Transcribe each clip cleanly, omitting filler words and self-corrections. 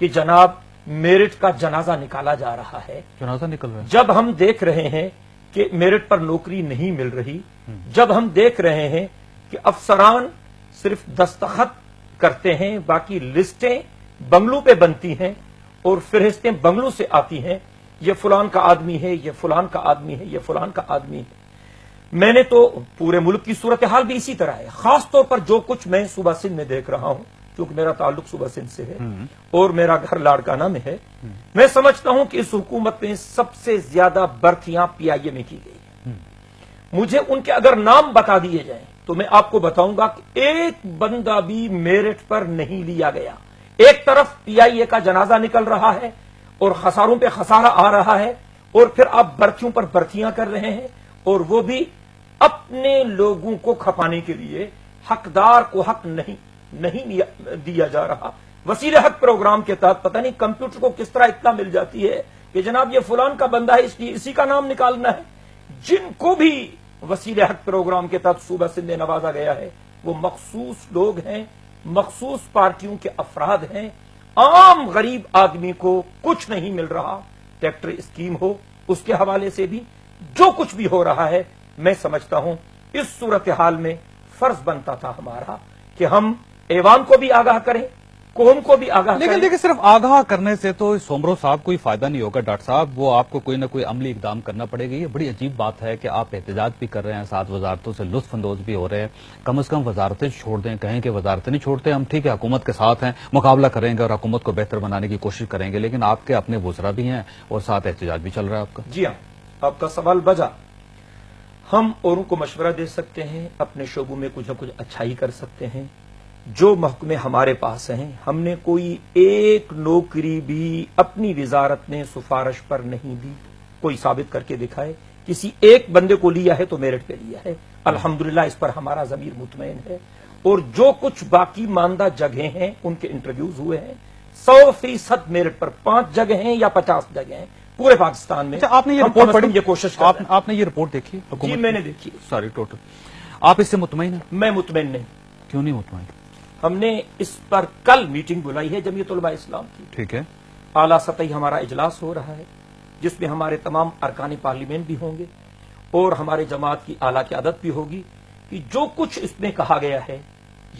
کہ جناب میرٹ کا جنازہ نکالا جا رہا ہے. جنازہ نکل رہا ہے. جب ہم دیکھ رہے ہیں کہ میرٹ پر نوکری نہیں مل رہی، جب ہم دیکھ رہے ہیں کہ افسران صرف دستخط کرتے ہیں، باقی لسٹیں بنگلوں پہ بنتی ہیں اور فہرستیں بنگلوں سے آتی ہیں، یہ فلان کا آدمی ہے، یہ فلان کا آدمی ہے، یہ فلان کا آدمی ہے. میں نے تو پورے ملک کی صورتحال بھی اسی طرح ہے. خاص طور پر جو کچھ میں صوبہ سندھ میں دیکھ رہا ہوں، کیونکہ میرا تعلق صوبہ سندھ سے ہے اور میرا گھر لاڑکانہ میں ہے، میں سمجھتا ہوں کہ اس حکومت میں سب سے زیادہ برتیاں پی آئی اے میں کی گئی ہیں. مجھے ان کے اگر نام بتا دیے جائیں تو میں آپ کو بتاؤں گا کہ ایک بندہ بھی میرٹ پر نہیں لیا گیا. ایک طرف پی آئی اے کا جنازہ نکل رہا ہے اور خساروں پہ خسارہ آ رہا ہے، اور پھر آپ برتیوں پر برتیاں کر رہے ہیں، اور وہ بھی اپنے لوگوں کو کھپانے کے لیے. حقدار کو حق نہیں دیا جا رہا. وسیلہ حق پروگرام کے تحت پتہ نہیں کمپیوٹر کو کس طرح اطلاع مل جاتی ہے کہ جناب یہ فلان کا بندہ ہے، اسی کا نام نکالنا ہے. جن کو بھی وسیلہ حق پروگرام کے تحت صوبہ سندھ میں نوازا گیا ہے وہ مخصوص لوگ ہیں، مخصوص پارٹیوں کے افراد ہیں. عام غریب آدمی کو کچھ نہیں مل رہا. ٹریکٹر اسکیم ہو، اس کے حوالے سے بھی جو کچھ بھی ہو رہا ہے، میں سمجھتا ہوں اس صورتحال میں فرض بنتا تھا ہمارا کہ ہم ایوان کو بھی آگاہ کریں، قوم کو بھی آگاہ کریں. لیکن دیکھیں صرف آگاہ کرنے سے تو سومرو صاحب کوئی فائدہ نہیں ہوگا ڈاکٹر صاحب، وہ آپ کو کوئی نہ کوئی عملی اقدام کرنا پڑے گا. یہ بڑی عجیب بات ہے کہ آپ احتجاج بھی کر رہے ہیں، ساتھ وزارتوں سے لطف اندوز بھی ہو رہے ہیں. کم از کم وزارتیں چھوڑ دیں، کہیں کہ وزارتیں نہیں چھوڑتے، ہم ٹھیک ہے حکومت کے ساتھ ہیں، مقابلہ کریں گے اور حکومت کو بہتر بنانے کی کوشش کریں گے، لیکن آپ کے اپنے وزراء بھی ہیں اور ساتھ احتجاج بھی چل رہا ہے آپ کا. جی ہاں، آپ کا سوال بجا. ہم اوروں کو مشورہ دے سکتے ہیں، اپنے شعبوں میں کچھ نہ کچھ اچھائی کر سکتے ہیں. جو محکمے ہمارے پاس ہیں، ہم نے کوئی ایک نوکری بھی اپنی وزارت نے سفارش پر نہیں دی. کوئی ثابت کر کے دکھائے. کسی ایک بندے کو لیا ہے تو میرٹ پہ لیا ہے. الحمدللہ اس پر ہمارا ضمیر مطمئن ہے. اور جو کچھ باقی ماندہ جگہیں ہیں ان کے انٹرویوز ہوئے ہیں. 100% میرٹ پر 5 جگہ ہیں یا 50 جگہ ہیں پورے پاکستان میں. آپ نے یہ رپورٹ پڑھی؟ یہ کوشش آپ نے یہ رپورٹ دیکھی؟ جی میں نے دیکھی. ساری ٹوٹل. آپ اس سے مطمئن ہیں؟ میں مطمئن نہیں. کیوں نہیں مطمئن؟ ہم نے اس پر کل میٹنگ بلائی ہے جمعیت علماء اسلام کی. ٹھیک ہے. اعلیٰ سطحی ہمارا اجلاس ہو رہا ہے جس میں ہمارے تمام ارکان پارلیمنٹ بھی ہوں گے اور ہمارے جماعت کی اعلیٰ قیادت بھی ہوگی کہ جو کچھ اس میں کہا گیا ہے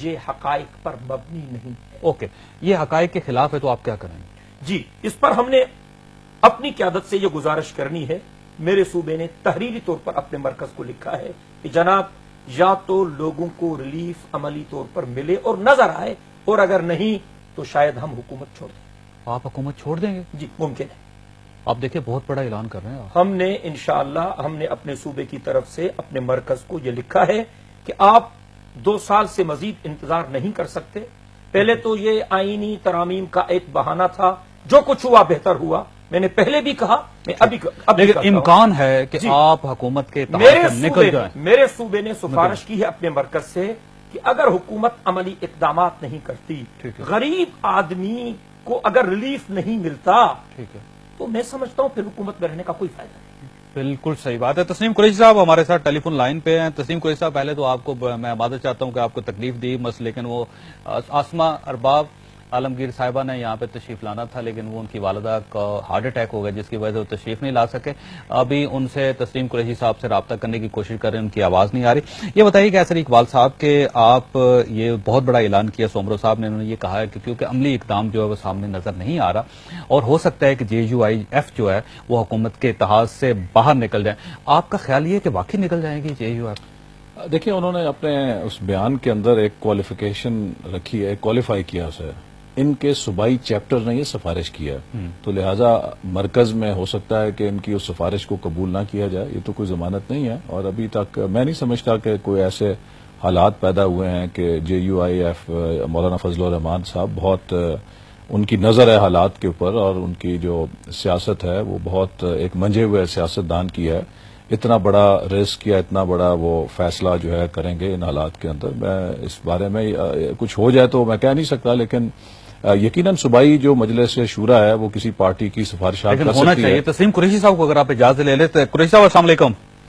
یہ حقائق پر مبنی نہیں. اوکے، یہ حقائق کے خلاف ہے تو آپ کیا کریں گے؟ جی، اس پر ہم نے اپنی قیادت سے یہ گزارش کرنی ہے. میرے صوبے نے تحریری طور پر اپنے مرکز کو لکھا ہے کہ جناب یا تو لوگوں کو ریلیف عملی طور پر ملے اور نظر آئے، اور اگر نہیں تو شاید ہم حکومت چھوڑ دیں. آپ حکومت چھوڑ دیں گے؟ جی ممکن ہے. آپ دیکھیں بہت بڑا اعلان کر رہے ہیں آپ. ہم نے انشاءاللہ ہم نے اپنے صوبے کی طرف سے اپنے مرکز کو یہ لکھا ہے کہ آپ 2 سال سے مزید انتظار نہیں کر سکتے. پہلے تو یہ آئینی ترامیم کا ایک بہانہ تھا. جو کچھ ہوا بہتر ہوا. میں نے پہلے بھی کہا، میں ابھی لیکن امکان ہے کہ آپ حکومت کے تحت نکل جائیں. میرے صوبے نے سفارش کی ہے اپنے مرکز سے کہ اگر حکومت عملی اقدامات نہیں کرتی، غریب آدمی کو اگر ریلیف نہیں ملتا تو میں سمجھتا ہوں پھر حکومت میں رہنے کا کوئی فائدہ نہیں. بالکل صحیح بات ہے. تسنیم قریشی صاحب ہمارے ساتھ ٹیلی فون لائن پہ ہیں. تسنیم قریشی صاحب، پہلے تو آپ کو میں معذرت چاہتا ہوں کہ آپ کو تکلیف دی بس، لیکن وہ آسمہ ارباب عالمگیر صاحبہ نے یہاں پہ تشریف لانا تھا، لیکن وہ ان کی والدہ کا ہارٹ اٹیک ہو گیا جس کی وجہ سے وہ تشریف نہیں لا سکے. ابھی ان سے تسنیم قریشی صاحب سے رابطہ کرنے کی کوشش کر رہے ہیں، ان کی آواز نہیں آ رہی. یہ بتائیے کہ ایسر اقبال صاحب کہ آپ یہ بہت بڑا اعلان کیا سومرو صاحب نے، انہوں نے یہ کہا ہے کہ کیونکہ عملی اقدام جو ہے وہ سامنے نظر نہیں آ رہا اور ہو سکتا ہے کہ JUIF جو ہے وہ حکومت کے اتحاد سے باہر نکل جائے. آپ کا خیال یہ کہ واقعی نکل جائے گی JUIF؟ دیکھیں، انہوں نے اپنے اس بیان کے اندر ایک کوالیفیکیشن رکھی ہے، کوالیفائی کیا اسے. ان کے صوبائی چیپٹر نے یہ سفارش کیا ہے، تو لہٰذا مرکز میں ہو سکتا ہے کہ ان کی اس سفارش کو قبول نہ کیا جائے. یہ تو کوئی ضمانت نہیں ہے، اور ابھی تک میں نہیں سمجھتا کہ کوئی ایسے حالات پیدا ہوئے ہیں کہ JUIF مولانا فضل الرحمان صاحب بہت ان کی نظر ہے حالات کے اوپر، اور ان کی جو سیاست ہے وہ بہت ایک منجھے ہوئے سیاستدان کی ہے. اتنا بڑا رسک یا اتنا بڑا وہ فیصلہ جو ہے کریں گے ان حالات کے اندر. میں اس بارے میں کچھ ہو جائے تو میں کہہ نہیں سکتا، لیکن یقیناً صوبائی جو مجلس شورا ہے وہ کسی پارٹی کی سفارشات کر سکتی ہے. ہونا چاہیے. تسنیم قریشی صاحب کو اگر آپ اجازت لے لیں تو. قریشی صاحب السلام علیکم.